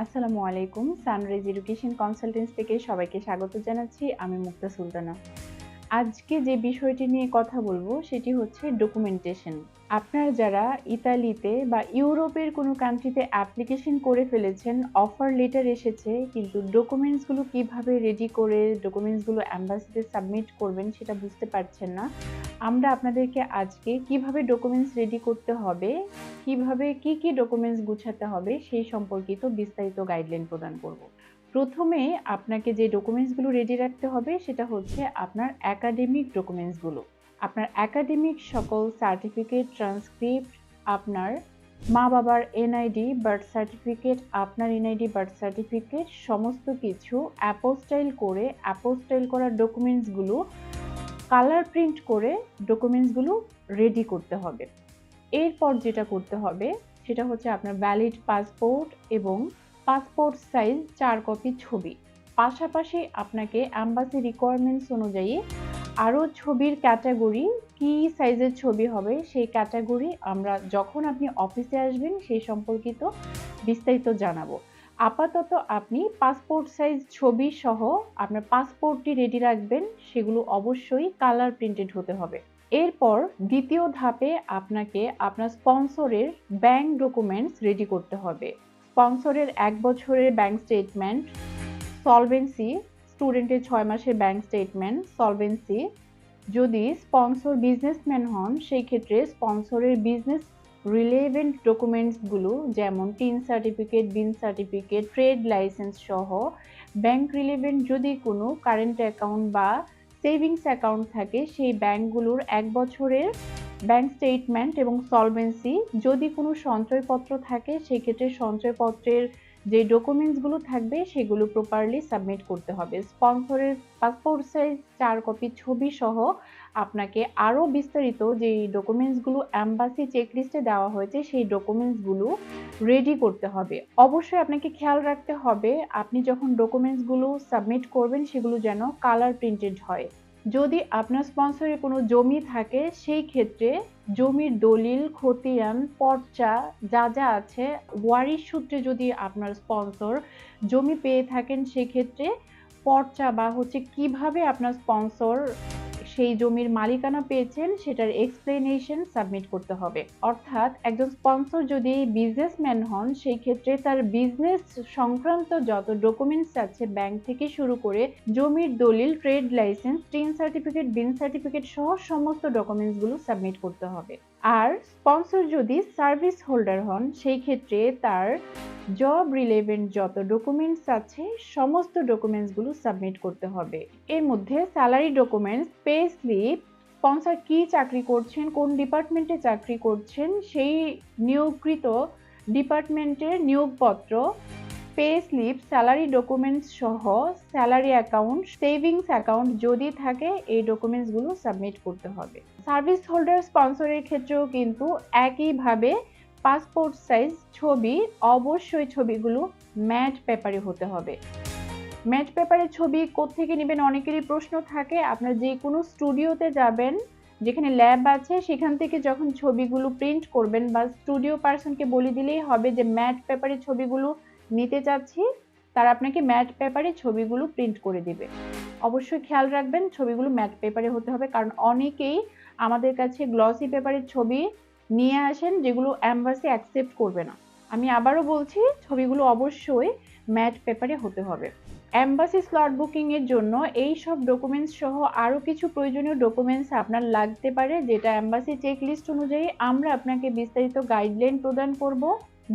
আসসালামু আলাইকুম। Sunrise education consultancy থেকে সবাইকে স্বাগত জানাচ্ছি। আমি মুক্তা সুলতানা। আজকে যে বিষয়টি নিয়ে কথা বলবো সেটি হচ্ছে ডকুমেন্টেশন। আপনারা যারা ইতালিতে বা ইউরোপের কোনো কান্ট্রিতে অ্যাপ্লিকেশন করে ফেলেছেন, অফার লেটার এসেছে কিন্তু ডকুমেন্টসগুলো কিভাবে রেডি করে ডকুমেন্টসগুলো এম্বাসিতে সাবমিট করবেন সেটা বুঝতে পারছেন না। আমরা আপনাদেরকে আজকে কিভাবে ডকুমেন্টস রেডি করতে হবে, কিভাবে কি ডকুমেন্টস গুছাতে হবে সেই সম্পর্কিত বিস্তারিত গাইডলাইন প্রদান করব। প্রথমে আপনাকে যে ডকুমেন্টসগুলো রেডি রাখতে হবে সেটা হচ্ছে আপনার একাডেমিক ডকুমেন্টসগুলো। আপনার একাডেমিক সকল সার্টিফিকেট, ট্রান্সক্রিপ্ট, আপনার মা-বাবার এনআইডি, বার্থ সার্টিফিকেট, আপনার এনআইডি, বার্থ সার্টিফিকেট সমস্ত কিছু অ্যাপোস্টাইল করা ডকুমেন্টসগুলো কালার প্রিন্ট করে ডকুমেন্টসগুলো রেডি করতে হবে। এরপর যেটা করতে হবে সেটা হচ্ছে আপনার ভ্যালিড পাসপোর্ট এবং পাসপোর্ট সাইজ 4 কপি ছবি। পাশাপাশি আপনাকে এম্বাসি রিকোয়ারমেন্টস অনুযায়ী আরও ছবির ক্যাটাগরি, কি সাইজের ছবি হবে সেই ক্যাটাগরি আমরা যখন আপনি অফিসে আসবেন সেই সম্পর্কিত বিস্তারিত জানাবো। আপাতত আপনি পাসপোর্ট সাইজ ছবি সহ আপনার পাসপোর্টটি রেডি রাখবেন, সেগুলো অবশ্যই কালার প্রিন্টেড হতে হবে। এরপর দ্বিতীয় ধাপে আপনাকে আপনার স্পন্সরের ব্যাংক ডকুমেন্টস রেডি করতে হবে। স্পন্সরের 1 বছরের ব্যাংক স্টেটমেন্ট, সলভেন্সি, স্টুডেন্টের 6 মাসের ব্যাংক স্টেটমেন্ট, সলভেন্সি। যদি স্পন্সর বিজনেসম্যান হন সেই ক্ষেত্রে স্পন্সরের বিজনেস রিলেভেন্ট ডকুমেন্টসগুলো যেমন TIN certificate, BIN certificate, trade licence সহ ব্যাংক রিলেভেন্ট যদি কোনো কারেন্ট অ্যাকাউন্ট বা সেভিংস অ্যাকাউন্ট থাকে সেই ব্যাংকগুলোর 1 বছরের ব্যাংক স্টেটমেন্ট এবং সলভেন্সি। যদি কোনো সঞ্চয়পত্র থাকে সেক্ষেত্রে সঞ্চয়পত্রের যে ডকুমেন্টসগুলো থাকবে সেগুলো প্রপারলি সাবমিট করতে হবে। স্পন্সরের পাসপোর্ট সাইজ 4 কপি ছবি সহ আপনাকে আরও বিস্তারিত যে ডকুমেন্টসগুলো এম্বাসি চেকলিস্টে দেওয়া হয়েছে সেই ডকুমেন্টসগুলো রেডি করতে হবে। অবশ্যই আপনাকে খেয়াল রাখতে হবে আপনি যখন ডকুমেন্টসগুলো সাবমিট করবেন সেগুলো যেন কালার প্রিন্টেড হয়। যদি আপনার স্পন্সরে কোনো জমি থাকে সেই ক্ষেত্রে জমির দলিল, খতিয়ান, পর্চা যা আছে, ওয়ারিশ সূত্রে যদি আপনার স্পন্সর জমি পেয়ে থাকেন সেক্ষেত্রে পর্চা বা কিভাবে আপনার স্পন্সর সেই জমির মালিকানা পেয়েছেন সেটার এক্সপ্লেনেশন সাবমিট করতে হবে। অর্থাৎ একজন স্পন্সর যদি বিজনেসম্যান হন সেই ক্ষেত্রে তার বিজনেস সংক্রান্ত যত ডকুমেন্টস আছে ব্যাংক থেকে শুরু করে জমির দলিল, trade licence, TIN certificate, BIN certificate সহ সমস্ত ডকুমেন্টসগুলো সাবমিট করতে হবে। আর স্পন্সর যদি সার্ভিস হোল্ডার হন সেই ক্ষেত্রে তার জব রিলেভেন্ট যত ডকুমেন্টস আছে সমস্ত ডকুমেন্টসগুলো সাবমিট করতে হবে। এর মধ্যে salary documents, pay slip, sponsor কি চাকরি করছেন, কোন ডিপার্টমেন্টে চাকরি করছেন সেই নিয়োগকৃত ডিপার্টমেন্টের নিয়োগপত্র, পে স্লিপ, স্যালারি ডকুমেন্টস সহ স্যালারি অ্যাকাউন্ট, সেভিংস অ্যাকাউন্ট যদি থাকে এই ডকুমেন্টসগুলো সাবমিট করতে হবে। সার্ভিস হোল্ডার স্পন্সরের ক্ষেত্রেও কিন্তু একইভাবে পাসপোর্ট সাইজ ছবি, অবশ্যই ছবিগুলো ম্যাট পেপারে হতে হবে। ম্যাট পেপারের ছবি কোত্থেকে নেবেন অনেকেরই প্রশ্ন থাকে। আপনার যে কোনো স্টুডিওতে যাবেন, যেখানে ল্যাব আছে সেখান থেকে যখন ছবিগুলো প্রিন্ট করবেন বা স্টুডিও পার্সনকে বলে দিলেই হবে যে ম্যাট পেপারের ছবিগুলো নিতে চাচ্ছি, তারা আপনাকে ম্যাট পেপারে ছবিগুলো প্রিন্ট করে দিবে। অবশ্যই খেয়াল রাখবেন ছবিগুলো ম্যাট পেপারে হতে হবে, কারণ অনেকেই আমাদের কাছে গ্লসি পেপারের ছবি নিয়ে আসেন যেগুলো এম্বাসি অ্যাকসেপ্ট করবে না। আমি আবারও বলছি ছবিগুলো অবশ্যই ম্যাট পেপারে হতে হবে। এম্বাসি স্লট বুকিং এর জন্য এই সব ডকুমেন্টস সহ আরও কিছু প্রয়োজনীয় ডকুমেন্টস আপনার লাগতে পারে, যেটা এম্বাসি চেক লিস্ট অনুযায়ী আমরা আপনাকে বিস্তারিত গাইডলাইন প্রদান করব।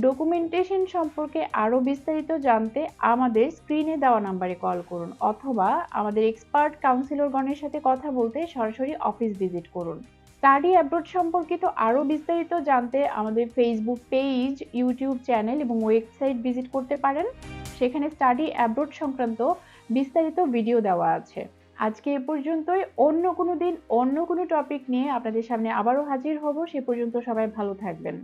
ডকুমেন্টেশন সম্পর্কে আরও বিস্তারিত জানতে আমাদের স্ক্রিনে দেওয়া নাম্বারে কল করুন অথবা আমাদের এক্সপার্ট কাউন্সিলরগণের সাথে কথা বলতে সরাসরি অফিস ভিজিট করুন। স্টাডি অ্যাব্রোড সম্পর্কিত আরও বিস্তারিত জানতে আমাদের ফেসবুক পেজ, ইউটিউব চ্যানেল এবং ওয়েবসাইট ভিজিট করতে পারেন। সেখানে স্টাডি অ্যাব্রোড সংক্রান্ত বিস্তারিত ভিডিও দেওয়া আছে। আজকে এ পর্যন্তই। অন্য কোনো দিন অন্য কোনো টপিক নিয়ে আপনাদের সামনে আবারও হাজির হব। সে পর্যন্ত সবাই ভালো থাকবেন।